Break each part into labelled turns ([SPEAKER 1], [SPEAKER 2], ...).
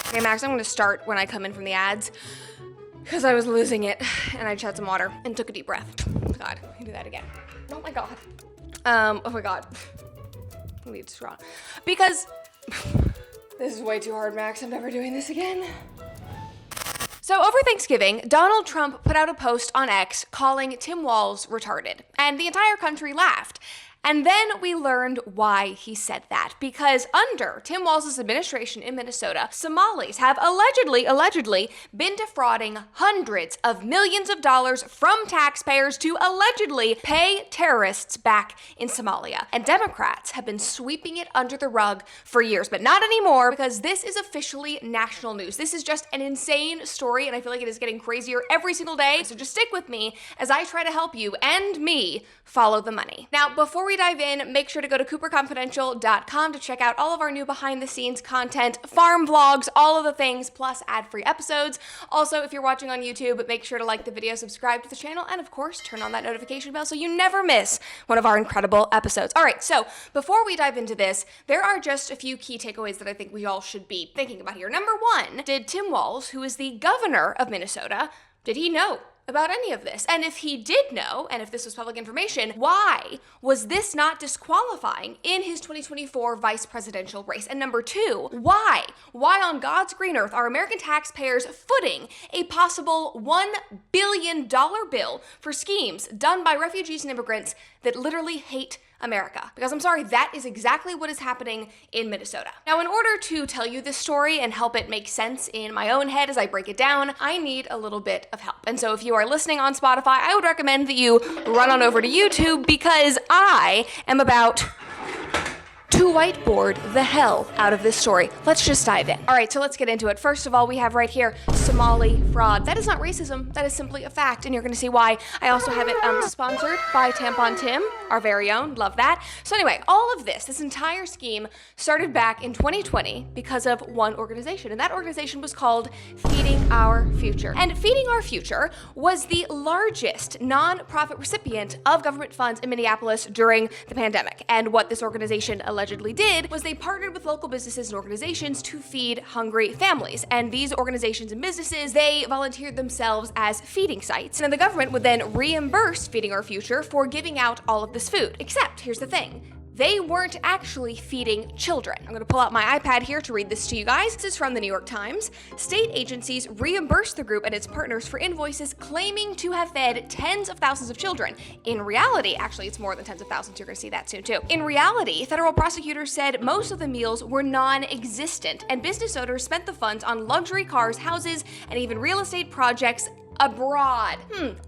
[SPEAKER 1] Okay, Max, I'm gonna start when I come in from the ads because I was losing it and I just had some water and took a deep breath. God, I can do that again. Oh my God. Oh my God. I need to scroll. Because this is way too hard, Max. I'm never doing this again. So over Thanksgiving, Donald Trump put out a post on X calling Tim Walz retarded, and the entire country laughed. And then we learned why he said that, because under Tim Walz's administration in Minnesota, Somalis have allegedly been defrauding hundreds of millions of dollars from taxpayers to allegedly pay terrorists back in Somalia. And Democrats have been sweeping it under the rug for years, but not anymore, because this is officially national news. This is just an insane story, and I feel like it is getting crazier every single day. So just stick with me as I try to help you and me follow the money. Now, before we dive in, make sure to go to cooperconfidential.com to check out all of our new behind-the-scenes content, farm vlogs, all of the things, plus ad-free episodes. Also, if you're watching on YouTube, make sure to like the video, subscribe to the channel, and of course, turn on that notification bell so you never miss one of our incredible episodes. All right, so before we dive into this, there are just a few key takeaways that I think we all should be thinking about here. Number one, did Tim Walz, who is the governor of Minnesota, did he know about any of this? And if he did know, and if this was public information, why was this not disqualifying in his 2024 vice presidential race? And number two, why on God's green earth are American taxpayers footing a possible $1 billion bill for schemes done by refugees and immigrants that literally hate America? Because I'm sorry, that is exactly what is happening in Minnesota. Now, in order to tell you this story and help it make sense in my own head as I break it down, I need a little bit of help. And so if you are listening on Spotify, I would recommend that you run on over to YouTube, because I am about to whiteboard the hell out of this story. Let's just dive in. All right, so let's get into it. First of all, we have right here Somali fraud. That is not racism. That is simply a fact, and you're going to see why. I also have it sponsored by Tampon Tim, our very own. Love that. So anyway, all of this entire scheme started back in 2020 because of one organization, and that organization was called Feeding Our Future. And Feeding Our Future was the largest nonprofit recipient of government funds in Minneapolis during the pandemic. And what this organization allegedly did was they partnered with local businesses and organizations to feed hungry families. And these organizations and businesses, they volunteered themselves as feeding sites. And the government would then reimburse Feeding Our Future for giving out all of this food. Except, here's the thing, they weren't actually feeding children. I'm gonna pull out my iPad here to read this to you guys. This is from the New York Times. State agencies reimbursed the group and its partners for invoices claiming to have fed tens of thousands of children. In reality, actually it's more than tens of thousands, you're gonna see that soon too. In reality, federal prosecutors said most of the meals were non-existent, and business owners spent the funds on luxury cars, houses, and even real estate projects abroad.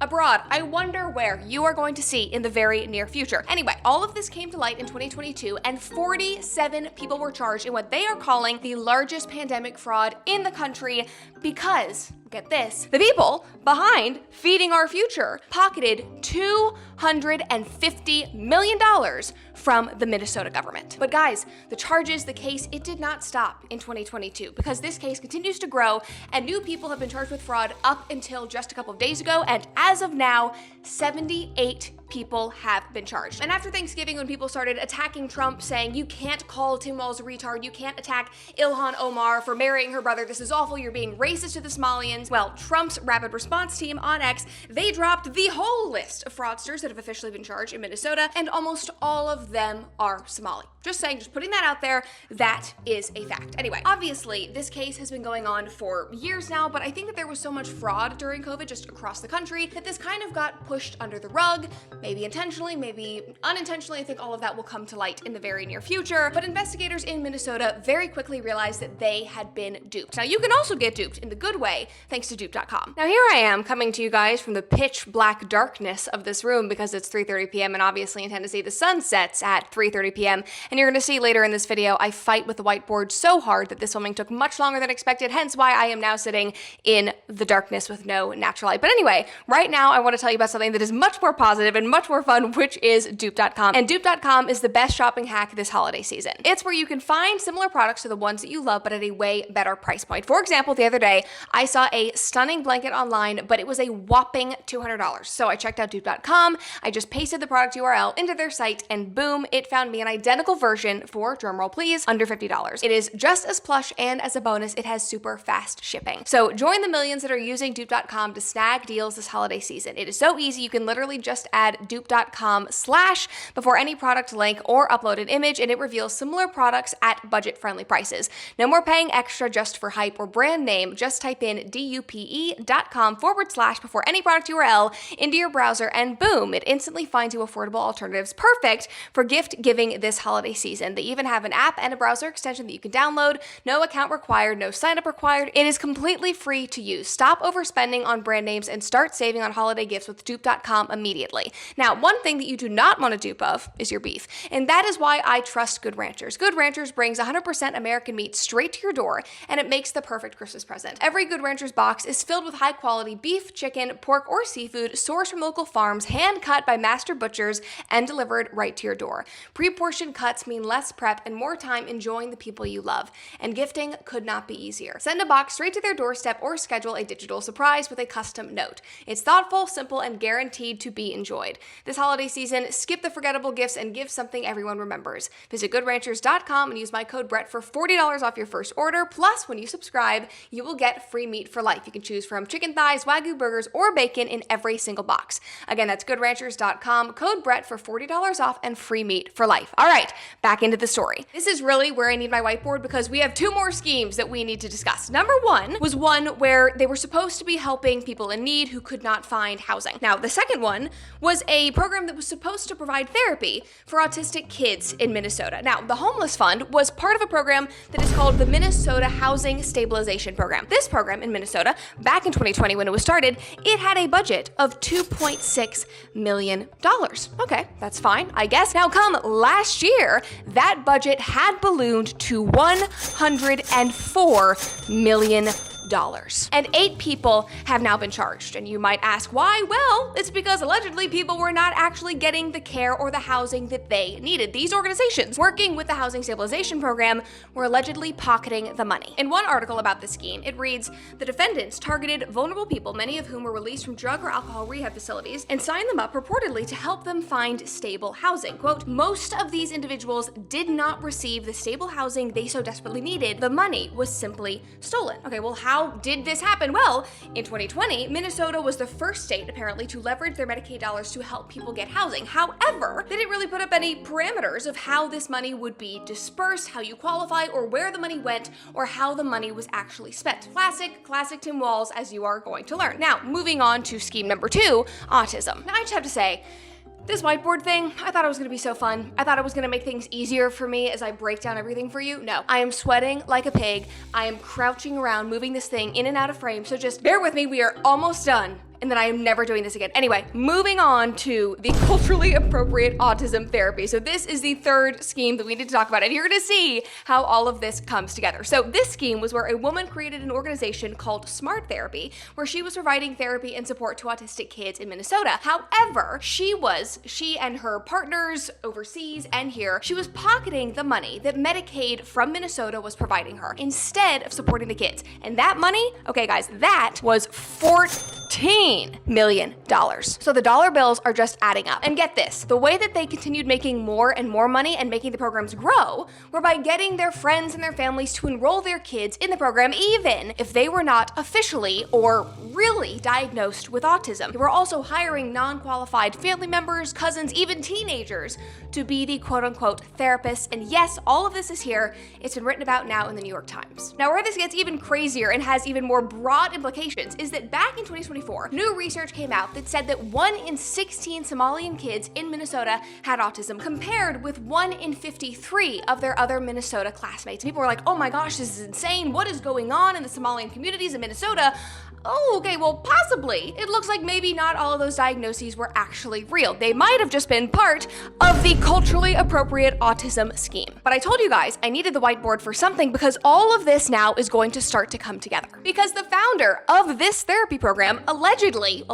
[SPEAKER 1] Abroad. I wonder where you are going to see in the very near future. Anyway, all of this came to light in 2022, and 47 people were charged in what they are calling the largest pandemic fraud in the country because, get this, the people behind Feeding Our Future pocketed $250 million from the Minnesota government. But guys, the charges, the case, it did not stop in 2022, because this case continues to grow and new people have been charged with fraud up until just a couple of days ago, and as of now, 78 people have been charged. And after Thanksgiving, when people started attacking Trump, saying you can't call Tim Walz a retard, you can't attack Ilhan Omar for marrying her brother, this is awful, you're being racist to the Somalians, well, Trump's rapid response team on X, they dropped the whole list of fraudsters that have officially been charged in Minnesota, and almost all of them are Somali. Just saying, just putting that out there, that is a fact. Anyway, obviously, this case has been going on for years now, but I think that there was so much fraud during COVID just across the country that this kind of got pushed under the rug, maybe intentionally, maybe unintentionally. I think all of that will come to light in the very near future, but investigators in Minnesota very quickly realized that they had been duped. Now, you can also get duped in the good way, thanks to dupe.com. Now, here I am coming to you guys from the pitch black darkness of this room because it's 3:30 p.m. and obviously in Tennessee, the sun sets at 3:30 p.m. And you're gonna see later in this video, I fight with the whiteboard so hard that this filming took much longer than expected, hence why I am now sitting in the darkness with no natural light. But anyway, right now I wanna tell you about something that is much more positive and much more fun, which is dupe.com. And dupe.com is the best shopping hack this holiday season. It's where you can find similar products to the ones that you love, but at a way better price point. For example, the other day, I saw a stunning blanket online, but it was a whopping $200. So I checked out dupe.com, I just pasted the product URL into their site, and boom, it found me an identical version for, drumroll please, under $50. It is just as plush, and as a bonus, it has super fast shipping. So join the millions that are using dupe.com to snag deals this holiday season. It is so easy. You can literally just add dupe.com/ before any product link or upload an image, and it reveals similar products at budget-friendly prices. No more paying extra just for hype or brand name. Just type in dupe.com/ before any product URL into your browser, and boom, it instantly finds you affordable alternatives perfect for gift giving this holiday season. They even have an app and a browser extension that you can download. No account required, no sign up required. It is completely free to use. Stop overspending on brand names and start saving on holiday gifts with dupe.com immediately. Now, one thing that you do not want to dupe of is your beef, and that is why I trust Good Ranchers. Good Ranchers brings 100% American meat straight to your door, and it makes the perfect Christmas present. Every Good Ranchers box is filled with high quality beef, chicken, pork, or seafood sourced from local farms, hand cut by master butchers, and delivered right to your door. Pre-portioned cuts mean less prep and more time enjoying the people you love, and gifting could not be easier. Send a box straight to their doorstep or schedule a digital surprise with a custom note. It's thoughtful, simple, and guaranteed to be enjoyed. This holiday season, skip the forgettable gifts and give something everyone remembers. Visit goodranchers.com and use my code Brett for $40 off your first order. Plus, when you subscribe, you will get free meat for life. You can choose from chicken thighs, Wagyu burgers, or bacon in every single box. Again, that's goodranchers.com, code Brett for $40 off and free meat for life. All right, back into the story. This is really where I need my whiteboard because we have two more schemes that we need to discuss. Number one was one where they were supposed to be helping people in need who could not find housing. Now, the second one was a program that was supposed to provide therapy for autistic kids in Minnesota. Now, the Homeless Fund was part of a program that is called the Minnesota Housing Stabilization Program. This program in Minnesota, back in 2020 when it was started, it had a budget of $2.6 million. Okay, that's fine, I guess. Now, come last year, that budget had ballooned to $104 million. And 8 people have now been charged. And you might ask why? Well, it's because allegedly people were not actually getting the care or the housing that they needed. These organizations working with the Housing Stabilization Program were allegedly pocketing the money. In one article about this scheme, it reads, the defendants targeted vulnerable people, many of whom were released from drug or alcohol rehab facilities, and signed them up purportedly to help them find stable housing. Quote, most of these individuals did not receive the stable housing they so desperately needed. The money was simply stolen. Okay, well, how did this happen? Well, in 2020, Minnesota was the first state, apparently, to leverage their Medicaid dollars to help people get housing. However, they didn't really put up any parameters of how this money would be dispersed, how you qualify, or where the money went, or how the money was actually spent. Classic Tim Walz, as you are going to learn. Now, moving on to scheme number 2, autism. Now, I just have to say, this whiteboard thing, I thought it was gonna be so fun. I thought it was gonna make things easier for me as I break down everything for you. No, I am sweating like a pig. I am crouching around, moving this thing in and out of frame. So just bear with me, we are almost done. And then I am never doing this again. Anyway, moving on to the culturally appropriate autism therapy. So this is the third scheme that we need to talk about, and you're gonna see how all of this comes together. So this scheme was where a woman created an organization called Smart Therapy, where she was providing therapy and support to autistic kids in Minnesota. However, she and her partners overseas and here, she was pocketing the money that Medicaid from Minnesota was providing her instead of supporting the kids. And that money, okay guys, that was $14 million. So the dollar bills are just adding up. And get this, the way that they continued making more and more money and making the programs grow were by getting their friends and their families to enroll their kids in the program, even if they were not officially or really diagnosed with autism. They were also hiring non-qualified family members, cousins, even teenagers to be the quote-unquote therapists. And yes, all of this is here. It's been written about now in the New York Times. Now, where this gets even crazier and has even more broad implications is that back in 2024, new research came out that said that 1 in 16 Somalian kids in Minnesota had autism, compared with 1 in 53 of their other Minnesota classmates. People were like, oh my gosh, this is insane. What is going on in the Somalian communities in Minnesota? Oh, okay, well, possibly. It looks like maybe not all of those diagnoses were actually real. They might have just been part of the culturally appropriate autism scheme. But I told you guys I needed the whiteboard for something because all of this now is going to start to come together. Because the founder of this therapy program allegedly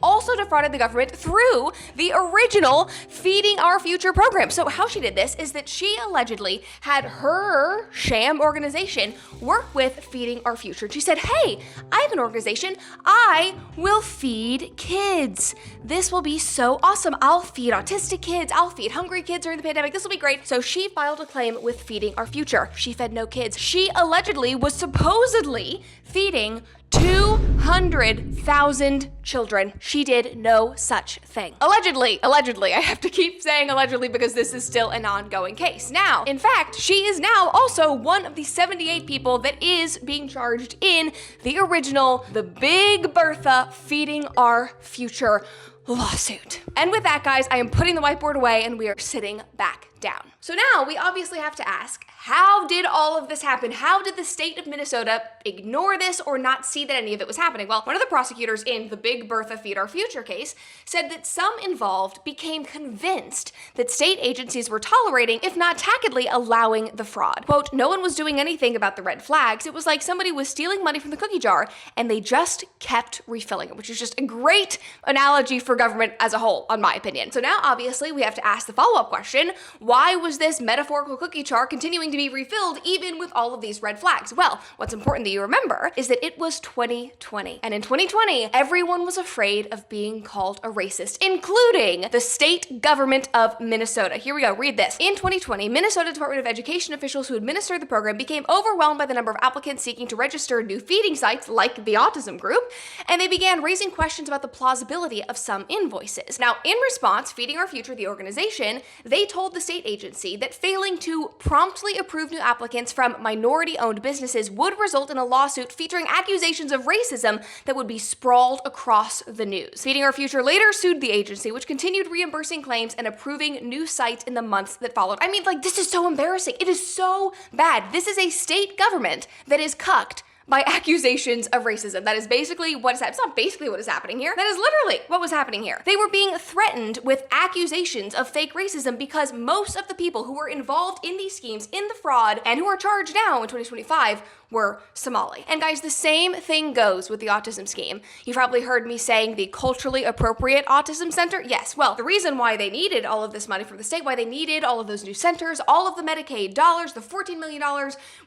[SPEAKER 1] also defrauded the government through the original Feeding Our Future program. So how she did this is that she allegedly had her sham organization work with Feeding Our Future. She said, hey, I have an organization organization, I will feed kids. This will be so awesome. I'll feed autistic kids. I'll feed hungry kids during the pandemic. This will be great. So she filed a claim with Feeding Our Future. She fed no kids. She allegedly was supposedly feeding 200,000 children. She did no such thing. Allegedly. I have to keep saying allegedly because this is still an ongoing case. Now, in fact, she is now also one of the 78 people that is being charged in the original, the Big Bertha Feeding Our Future lawsuit. And with that, guys, I am putting the whiteboard away and we are sitting back down. So now we obviously have to ask, how did all of this happen? How did the state of Minnesota ignore this or not see that any of it was happening? Well, one of the prosecutors in the Big Bertha Feed Our Future case said that some involved became convinced that state agencies were tolerating, if not tacitly allowing the fraud. Quote, no one was doing anything about the red flags. It was like somebody was stealing money from the cookie jar and they just kept refilling it, which is just a great analogy for government as a whole, in my opinion. So now obviously we have to ask the follow-up question, why was this metaphorical cookie jar continuing to be refilled even with all of these red flags? Well, what's important that you remember is that it was 2020. And in 2020, everyone was afraid of being called a racist, including the state government of Minnesota. Here we go, read this. In 2020, Minnesota Department of Education officials who administered the program became overwhelmed by the number of applicants seeking to register new feeding sites like the autism group, and they began raising questions about the plausibility of some invoices. Now, in response, Feeding Our Future, the organization, they told the state agency that failing to promptly approve new applicants from minority-owned businesses would result in a lawsuit featuring accusations of racism that would be sprawled across the news. Feeding Our Future later sued the agency, which continued reimbursing claims and approving new sites in the months that followed. I mean, like, this is so embarrassing. It is so bad. This is a state government that is cucked by accusations of racism. That is basically what is happening. It's not basically what is happening here. That is literally what was happening here. They were being threatened with accusations of fake racism because most of the people who were involved in these schemes, in the fraud, and who are charged now in 2025 were Somali. And guys, the same thing goes with the autism scheme. You've probably heard me saying the culturally appropriate autism center. Yes, well, the reason why they needed all of this money from the state, why they needed all of those new centers, all of the Medicaid dollars, the $14 million,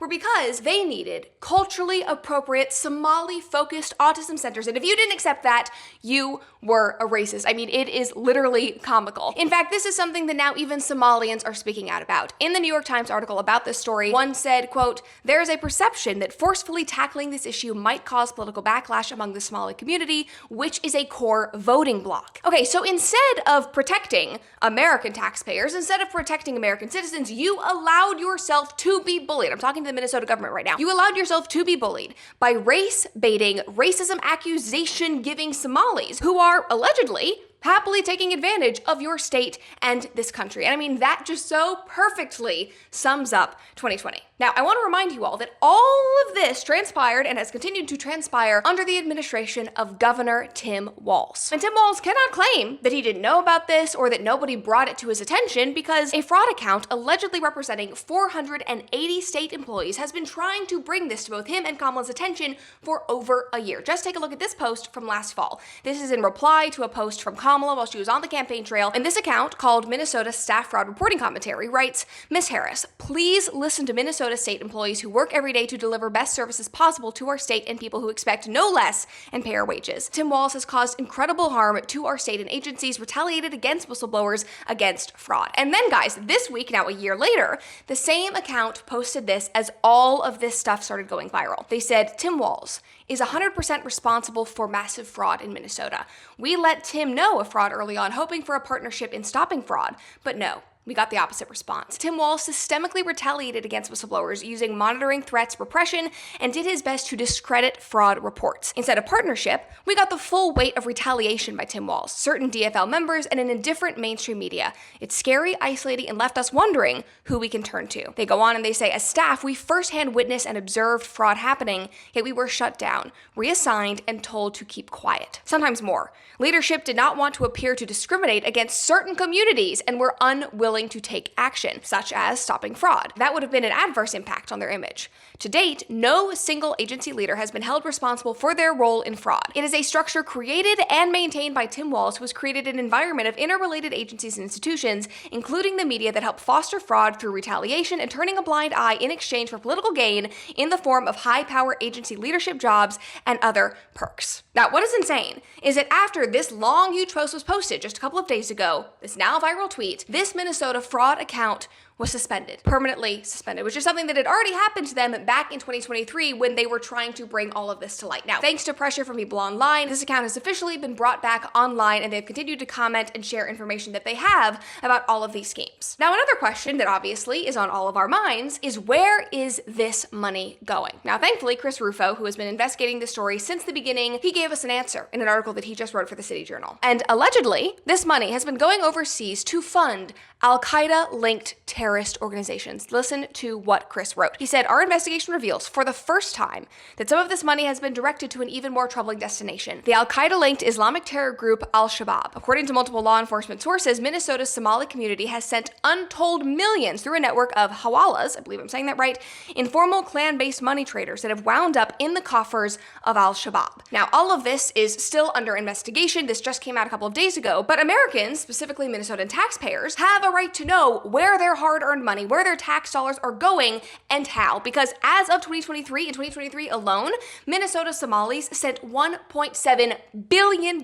[SPEAKER 1] were because they needed culturally appropriate Somali-focused autism centers. And if you didn't accept that, you were a racist. I mean, it is literally comical. In fact, this is something that now even Somalians are speaking out about. In the New York Times article about this story, one said, quote, there is a perception that forcefully tackling this issue might cause political backlash among the Somali community, which is a core voting bloc. Okay, so instead of protecting American taxpayers, instead of protecting American citizens, you allowed yourself to be bullied. I'm talking to the Minnesota government right now. You allowed yourself to be bullied by race-baiting, racism accusation-giving Somalis who are allegedly happily taking advantage of your state and this country. And I mean, that just so perfectly sums up 2020. Now, I want to remind you all that all of this transpired and has continued to transpire under the administration of Governor Tim Walz. And Tim Walz cannot claim that he didn't know about this or that nobody brought it to his attention because a fraud account allegedly representing 480 state employees has been trying to bring this to both him and Kamala's attention for over a year. Just take a look at this post from last fall. This is in reply to a post from Kamala while she was on the campaign trail, and this account, called Minnesota Staff Fraud Reporting Commentary, writes, Ms. Harris, please listen to Minnesota state employees who work every day to deliver best services possible to our state and people who expect no less and pay our wages. Tim Walz has caused incredible harm to our state and agencies, retaliated against whistleblowers, against fraud. And then, guys, this week, now a year later, the same account posted this as all of this stuff started going viral. They said, Tim Walz is 100% responsible for massive fraud in Minnesota. We let Tim know of fraud early on, hoping for a partnership in stopping fraud, but no. We got the opposite response. Tim Walz systemically retaliated against whistleblowers using monitoring, threats, repression, and did his best to discredit fraud reports. Instead of partnership, we got the full weight of retaliation by Tim Walz, certain DFL members, and an indifferent mainstream media. It's scary, isolating, and left us wondering who we can turn to. They go on and they say, as staff, we firsthand witnessed and observed fraud happening, yet we were shut down, reassigned, and told to keep quiet. Sometimes more. Leadership did not want to appear to discriminate against certain communities and were unwilling willing to take action, such as stopping fraud. That would have been an adverse impact on their image. To date, no single agency leader has been held responsible for their role in fraud. It is a structure created and maintained by Tim Walz, who has created an environment of interrelated agencies and institutions, including the media, that help foster fraud through retaliation and turning a blind eye in exchange for political gain in the form of high-power agency leadership jobs and other perks. Now, what is insane is that after this long, huge post was posted just a couple of days ago, this now viral tweet, this Minnesota fraud account was suspended, permanently suspended, which is something that had already happened to them back in 2023 when they were trying to bring all of this to light. Now, thanks to pressure from people online, this account has officially been brought back online, and they've continued to comment and share information that they have about all of these schemes. Now, another question that obviously is on all of our minds is, where is this money going? Now, thankfully, Chris Rufo, who has been investigating this story since the beginning, he gave us an answer in an article that he just wrote for the City Journal. And allegedly, this money has been going overseas to fund Al-Qaeda-linked terrorist organizations. Listen to what Chris wrote. He said, "Our investigation reveals for the first time that some of this money has been directed to an even more troubling destination, the Al-Qaeda-linked Islamic terror group Al-Shabaab. According to multiple law enforcement sources, Minnesota's Somali community has sent untold millions through a network of hawalas, I believe I'm saying that right, informal clan-based money traders that have wound up in the coffers of Al-Shabaab." Now, all of this is still under investigation. This just came out a couple of days ago, but Americans, specifically Minnesotan taxpayers, have a right to know where their hard-earned money, where their tax dollars are going and how, because as of 2023 alone, Minnesota Somalis sent $1.7 billion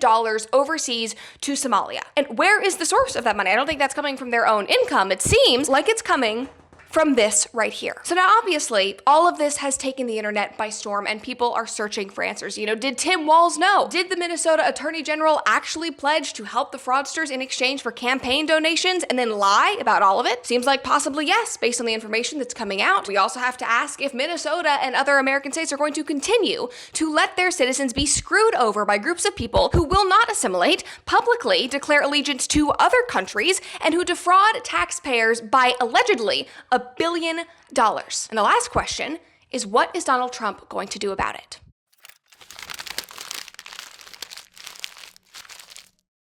[SPEAKER 1] overseas to Somalia. And where is the source of that money? I don't think that's coming from their own income. It seems like it's coming from this right here. So now obviously all of this has taken the internet by storm, and people are searching for answers. You know, did Tim Walz know? Did the Minnesota Attorney General actually pledge to help the fraudsters in exchange for campaign donations and then lie about all of it? Seems like possibly yes, based on the information that's coming out. We also have to ask if Minnesota and other American states are going to continue to let their citizens be screwed over by groups of people who will not assimilate, publicly declare allegiance to other countries, and who defraud taxpayers by allegedly $1 billion. And the last question is, what is Donald Trump going to do about it?